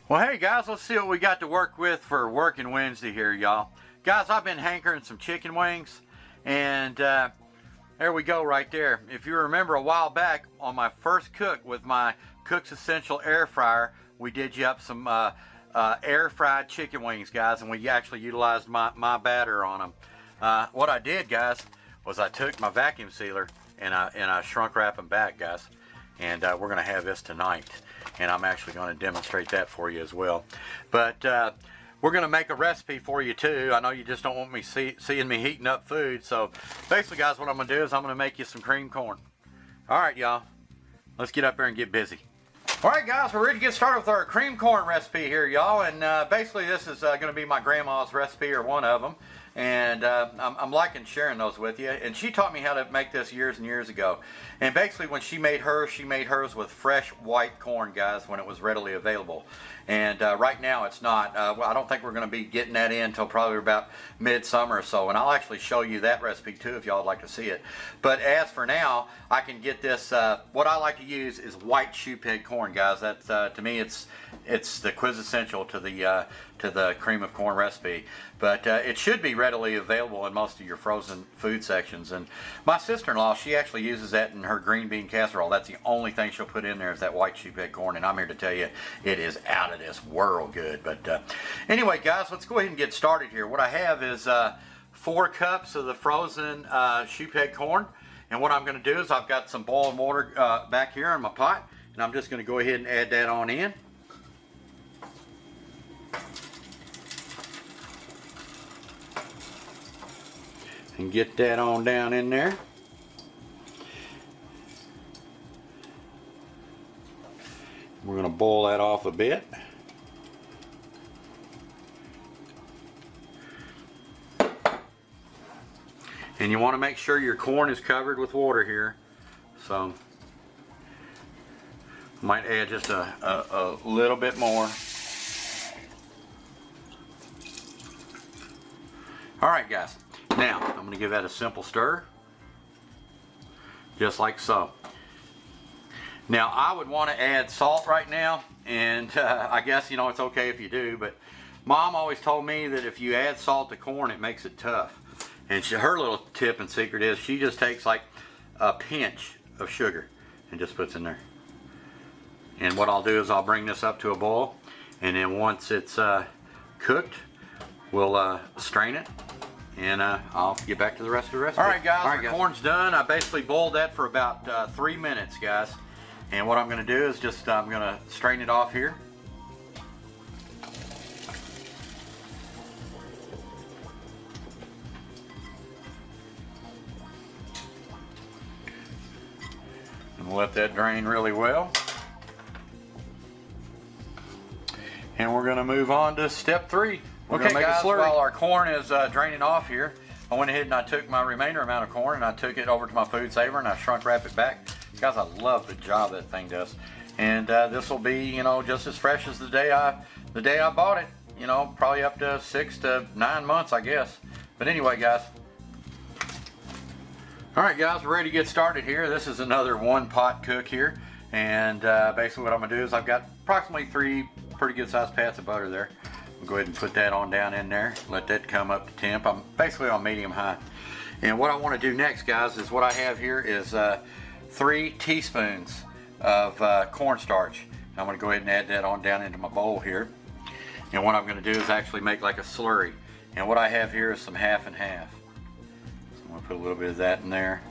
Well, hey guys, let's see what we got to work with for Working Wednesday here, y'all. Guys, I've been hankering some chicken wings, and there we go right there. If you remember a while back on my first cook with my Cook's Essential air fryer, we did you up some air fried chicken wings, guys, and we actually utilized my batter on them. What I did, guys, was I took my vacuum sealer and I shrunk wrap them back, guys, and we're gonna have this tonight. And I'm actually going to demonstrate that for you as well. But we're going to make a recipe for you too. I know you just don't want me seeing me heating up food. So basically, guys, what I'm going to do is I'm going to make you some cream corn. All right, y'all. Let's get up there and get busy. All right, guys, we're ready to get started with our cream corn recipe here, y'all. And basically, this is going to be my grandma's recipe, or one of them. And I'm liking sharing those with you. And she taught me how to make this years and years ago. And basically, when she made hers with fresh white corn, guys, when it was readily available. And right now, it's not. I don't think we're going to be getting that in until probably about midsummer or so. And I'll actually show you that recipe too if y'all would like to see it. But as for now, I can get this. What I like to use is white shoe peg corn, guys. That's to me, it's the quintessential to the cream of corn recipe. But it should be readily available in most of your frozen food sections. And my sister-in-law, she actually uses that in her green bean casserole. That's the only thing she'll put in there is that white shoe peg corn. And I'm here to tell you, it is out of this world good. But anyway, guys, let's go ahead and get started here. What I have is 4 cups of the frozen shoe peg corn. And what I'm going to do is I've got some boiling water back here in my pot. And I'm just going to go ahead and add that on in. And get that on down in there. We're going to boil that off a bit. And you want to make sure your corn is covered with water here. So might add just a little bit more. All right, guys. Now, I'm going to give that a simple stir, just like so. Now, I would want to add salt right now, and I guess, you know, it's okay if you do, but Mom always told me that if you add salt to corn, it makes it tough. And her little tip and secret is she just takes like a pinch of sugar and just puts in there. And what I'll do is I'll bring this up to a boil, and then once it's cooked, we'll strain it. And I'll get back to the rest of the recipe. All right, guys, the corn's done. I basically boiled that for about 3 minutes, guys. And what I'm going to do is just I'm going to strain it off here. And let that drain really well. And we're going to move on to step 3. Okay, guys, while our corn is draining off here, I went ahead and I took my remainder amount of corn and I took it over to my food saver and I shrunk wrap it back. Guys, I love the job that thing does. And this will be, you know, just as fresh as the day I bought it. You know, probably up to 6 to 9 months, I guess. But anyway, guys. All right, guys, we're ready to get started here. This is another 1-pot cook here. And basically what I'm going to do is I've got approximately 3 pretty good sized pats of butter there. I'll go ahead and put that on down in there. Let that come up to temp. I'm basically on medium high. And what I want to do next, guys, is what I have here is 3 teaspoons of cornstarch. I'm going to go ahead and add that on down into my bowl here. And what I'm going to do is actually make like a slurry. And what I have here is some half and half. So I'm going to put a little bit of that in there.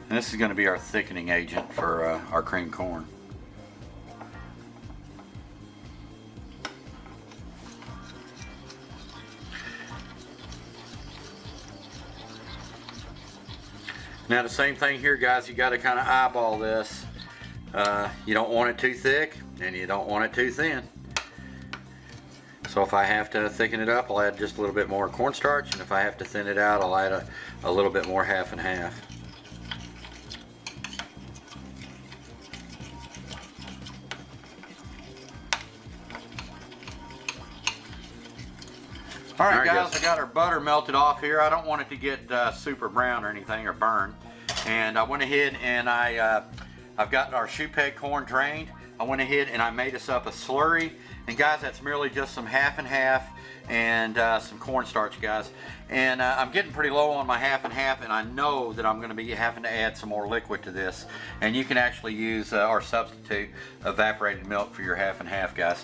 And this is going to be our thickening agent for our cream corn. Now the same thing here, guys, you got to kind of eyeball this. You don't want it too thick and you don't want it too thin. So if I have to thicken it up, I'll add just a little bit more cornstarch, and if I have to thin it out, I'll add a little bit more half and half. All right, guys, I got our butter melted off here. I don't want it to get super brown or anything or burn. And I went ahead and I've got our shoe peg corn drained. I went ahead and I made us up a slurry. And guys, that's merely just some half and half and some cornstarch, guys. And I'm getting pretty low on my half and half, and I know that I'm going to be having to add some more liquid to this. And you can actually use or substitute evaporated milk for your half and half, guys.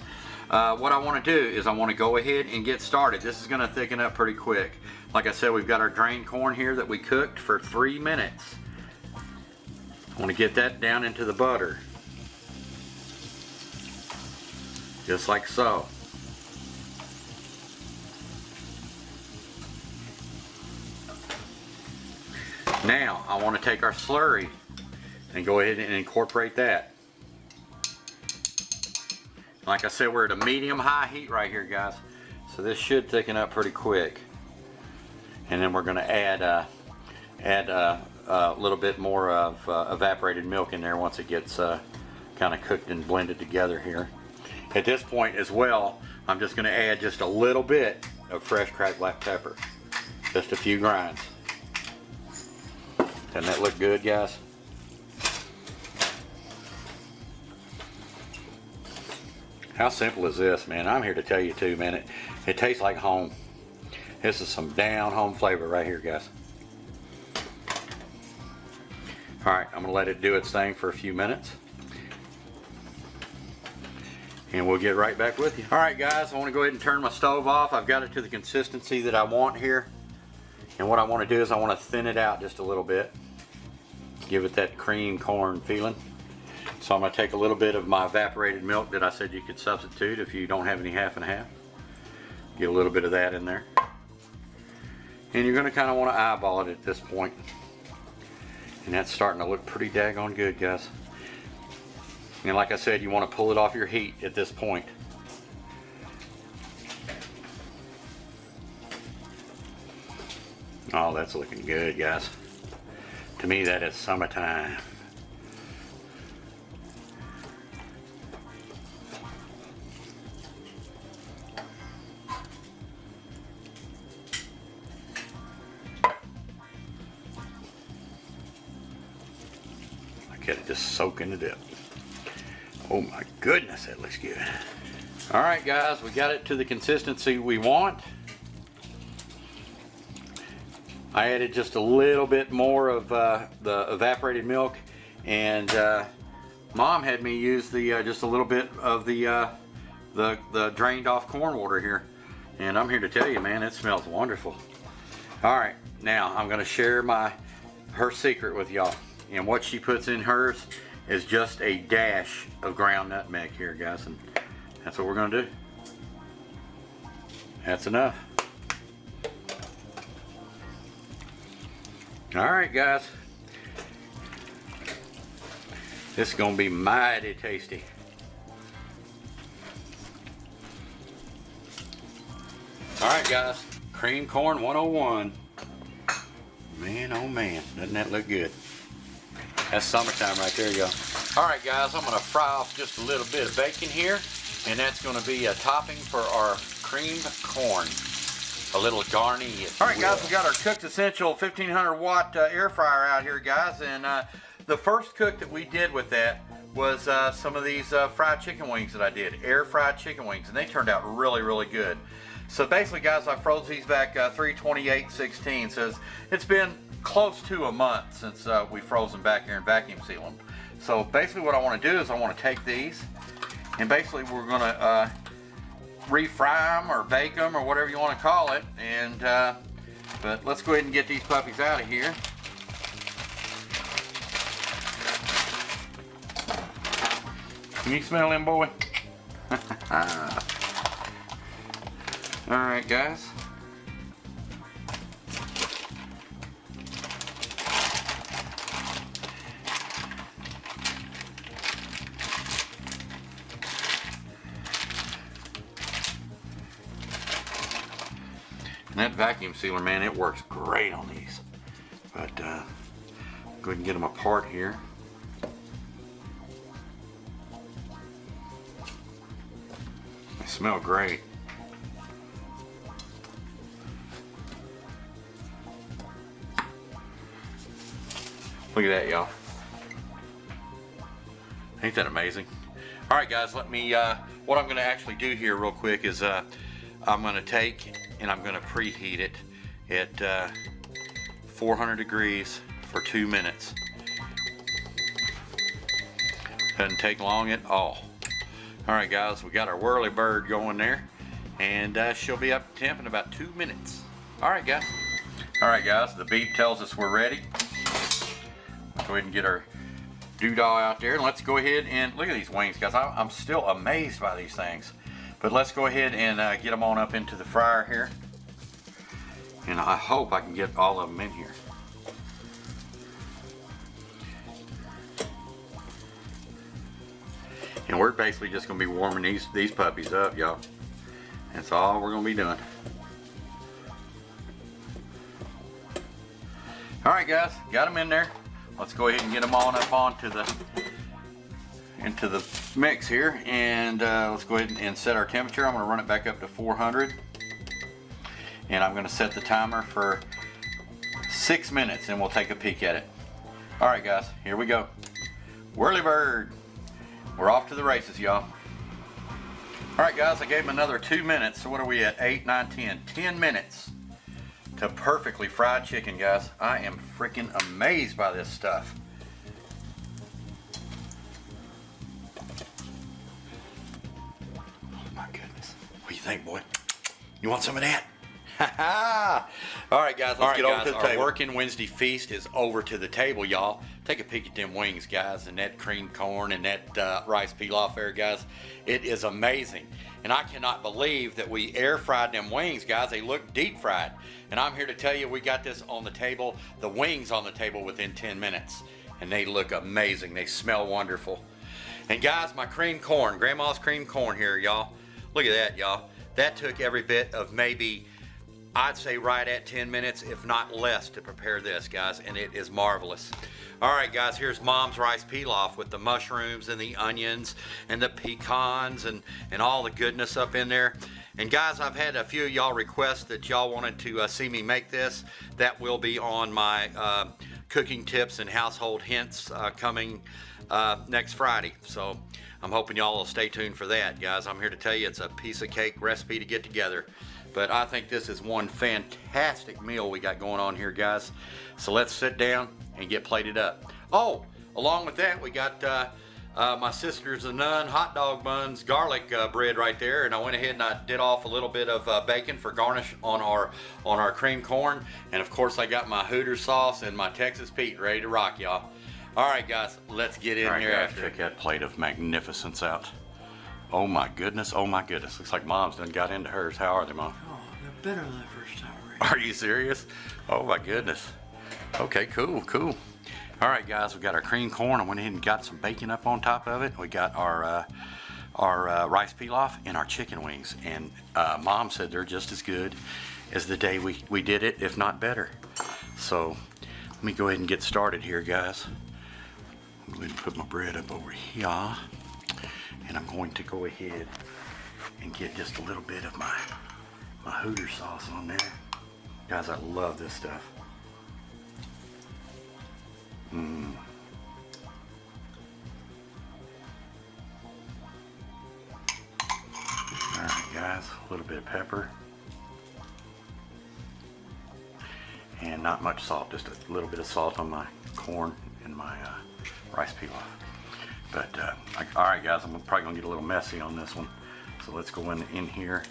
What I want to do is I want to go ahead and get started. This is going to thicken up pretty quick. Like I said, we've got our drained corn here that we cooked for 3 minutes. I want to get that down into the butter. Just like so. Now I want to take our slurry and go ahead and incorporate that. Like I said, we're at a medium-high heat right here, guys. So this should thicken up pretty quick. And then we're going to add a little bit more of evaporated milk in there once it gets kind of cooked and blended together here. At this point as well, I'm just going to add just a little bit of fresh cracked black pepper. Just a few grinds. Doesn't that look good, guys? How simple is this, man? I'm here to tell you too, man. It tastes like home. This is some down home flavor right here, guys. Alright, I'm going to let it do its thing for a few minutes. And we'll get right back with you. Alright guys, I want to go ahead and turn my stove off. I've got it to the consistency that I want here. And what I want to do is I want to thin it out just a little bit. Give it that cream corn feeling. So I'm going to take a little bit of my evaporated milk that I said you could substitute if you don't have any half and half. Get a little bit of that in there. And you're going to kind of want to eyeball it at this point. And that's starting to look pretty daggone good, guys. And like I said, you want to pull it off your heat at this point. Oh, that's looking good, guys. To me, that is summertime. Let it just soak in the dip. Oh my goodness, that looks good. All right, guys, we got it to the consistency we want. I added just a little bit more of the evaporated milk, and Mom had me use the just a little bit of the drained off corn water here. And I'm here to tell you, man, it smells wonderful. All right, now I'm going to share her secret with y'all. And what she puts in hers is just a dash of ground nutmeg here, guys, and that's what we're going to do. That's enough. Alright, guys, this is going to be mighty tasty. Alright, guys, cream corn 101. Man, oh man, doesn't that look good? That's summertime right there, y'all. Alright guys, I'm going to fry off just a little bit of bacon here, and that's going to be a topping for our creamed corn. A little garni. Alright guys, we got our Cooked Essential 1500 watt air fryer out here, guys, and the first cook that we did with that was some of these fried chicken wings that I did, air fried chicken wings, and they turned out really, really good. So basically, guys, I froze these back 3/28/16, so it's been close to a month since we froze them back here and vacuum seal them. So basically what I want to do is I want to take these, and basically we're going to refry them or bake them or whatever you want to call it. And but let's go ahead and get these puppies out of here. Can you smell them, boy? Alright, guys. And that vacuum sealer, man, it works great on these. But go ahead and get them apart here. They smell great. Look at that, y'all. Ain't that amazing? All right, guys, let me, what I'm going to actually do here real quick is I'm going to take and I'm going to preheat it at 400 degrees for 2 minutes. Doesn't take long at all. All right, guys, we got our whirly bird going there, and she'll be up to temp in about 2 minutes. All right, guys. All right, guys, the beep tells us we're ready. Let's go ahead and get our doodah out there, and let's go ahead and look at these wings, guys. I'm still amazed by these things. But let's go ahead and get them on up into the fryer here. And I hope I can get all of them in here. And we're basically just going to be warming these puppies up, y'all. That's all we're going to be doing. All right, guys, got them in there. Let's go ahead and get them on up onto into the mix here, and let's go ahead and set our temperature. I'm going to run it back up to 400, and I'm going to set the timer for 6 minutes, and we'll take a peek at it. All right, guys, here we go. Whirly bird. We're off to the races, y'all. All right, guys, I gave them another 2 minutes. So what are we at? 8, 9, 10. 10 minutes to perfectly fried chicken, guys. I am freaking amazed by this stuff. Oh my goodness. What do you think, boy? You want some of that? All right, guys, let's get over to the table. Our working Wednesday feast is over to the table, y'all. Take a peek at them wings, guys, and that creamed corn and that rice pilaf there, guys. It is amazing. And I cannot believe that we air fried them wings, guys. They look deep fried. And I'm here to tell you we got this on the table, the wings on the table within 10 minutes. And they look amazing. They smell wonderful. And guys, my creamed corn, Grandma's creamed corn here, y'all. Look at that, y'all. That took every bit of maybe, I'd say right at 10 minutes, if not less, to prepare this, guys, and it is marvelous. All right, guys, here's Mom's rice pilaf with the mushrooms and the onions and the pecans and all the goodness up in there. And guys, I've had a few of y'all request that y'all wanted to see me make this. That will be on my cooking tips and household hints coming next Friday. So I'm hoping y'all will stay tuned for that, guys. I'm here to tell you it's a piece of cake recipe to get together. But I think this is one fantastic meal we got going on here, guys. So let's sit down and get plated up. Oh, along with that, we got my sister's a nun hot dog buns, garlic bread right there, and I went ahead and I did off a little bit of bacon for garnish on our creamed corn, and of course I got my Hooters sauce and my Texas Pete ready to rock, y'all. All right, guys, let's get in here after. Check that plate of magnificence out. Oh my goodness, oh my goodness. Looks like Mom's done got into hers. How are they, Mom? Oh, they're better than the first time around. Are you serious? Oh my goodness. Okay, cool, cool. All right, guys, we got our creamed corn. I went ahead and got some bacon up on top of it. We got our rice pilaf and our chicken wings. And Mom said they're just as good as the day we did it, if not better. So let me go ahead and get started here, guys. I'm going to put my bread up over here. And I'm going to go ahead and get just a little bit of my Hooters sauce on there. Guys, I love this stuff. Alright, guys, a little bit of pepper. And not much salt, just a little bit of salt on my corn and my rice pilaf. But, alright guys, I'm probably going to get a little messy on this one. So let's go in here.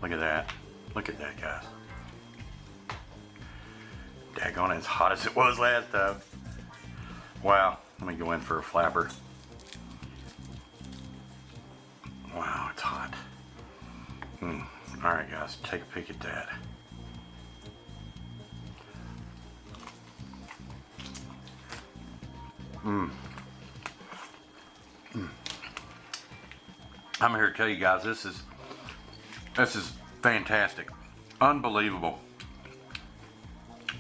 Look at that. Look at that, guys. Daggone it, as hot as it was last time. Wow, let me go in for a flapper. Wow, it's hot. Alright guys, take a peek at that. I'm here to tell you guys, this is fantastic. Unbelievable.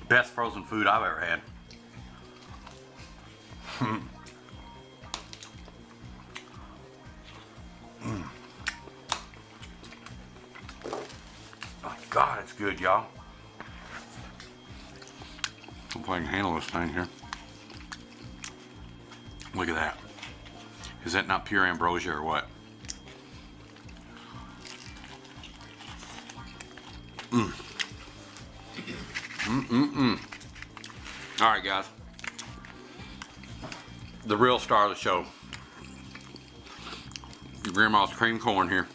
Best frozen food I've ever had. Oh God, it's good, y'all. Hope I can handle this thing here. Look at that. Is that not pure ambrosia or what? All right, guys. The real star of the show. Your grandma's cream corn here.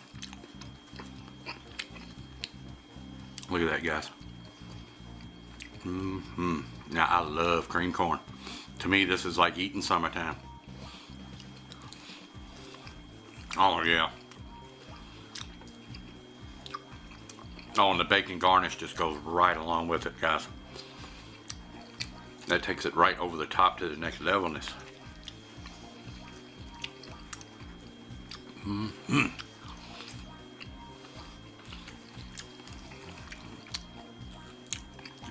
Look at that, guys. Now, I love cream corn. To me, this is like eating summertime. Oh, yeah. Oh, and the bacon garnish just goes right along with it, guys. That takes it right over the top to the next levelness.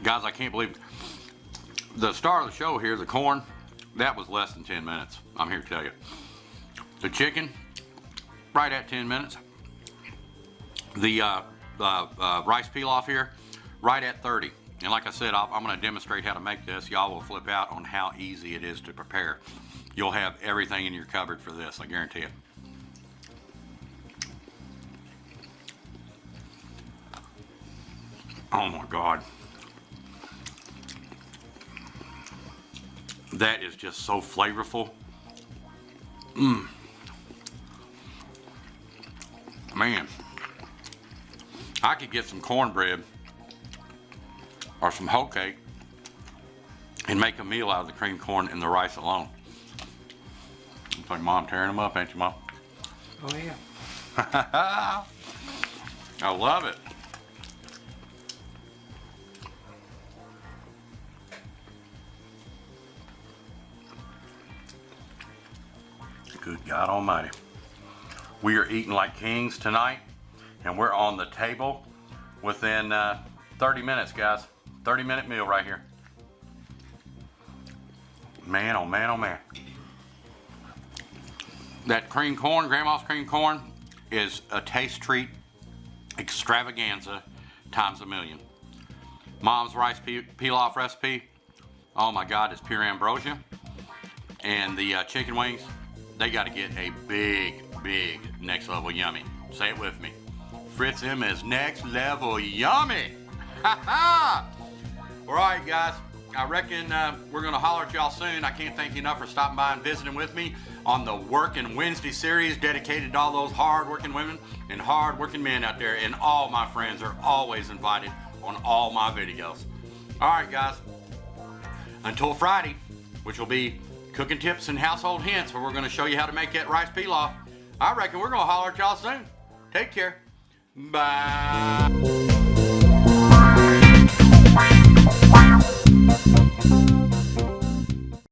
Guys, I can't believe the star of the show here, the corn, that was less than 10 minutes. I'm here to tell you. The chicken, right at 10 minutes. The rice pilaf here, right at 30. And like I said, I'm going to demonstrate how to make this. Y'all will flip out on how easy it is to prepare. You'll have everything in your cupboard for this, I guarantee it. Oh my God. That is just so flavorful. Man, I could get some cornbread or some hoe cake and make a meal out of the cream corn and the rice alone. Looks like Mom tearing them up, ain't you, Mom? Oh yeah. I love it. Good God Almighty. We are eating like kings tonight, and we're on the table within 30 minutes, guys. 30-minute meal right here. Man, oh man, oh man. That cream corn, Grandma's cream corn, is a taste treat extravaganza times a million. Mom's rice pilaf recipe, oh my God, it's pure ambrosia. And the chicken wings, they got to get a big, big next level yummy. Say it with me. Fritz them is next level yummy. Ha ha! All right, guys. I reckon we're going to holler at y'all soon. I can't thank you enough for stopping by and visiting with me on the Working Wednesday series dedicated to all those hard-working women and hard-working men out there. And all my friends are always invited on all my videos. All right, guys. Until Friday, which will be cooking tips and household hints, where we're going to show you how to make that rice pilaf. I reckon we're going to holler at y'all soon. Take care. Bye.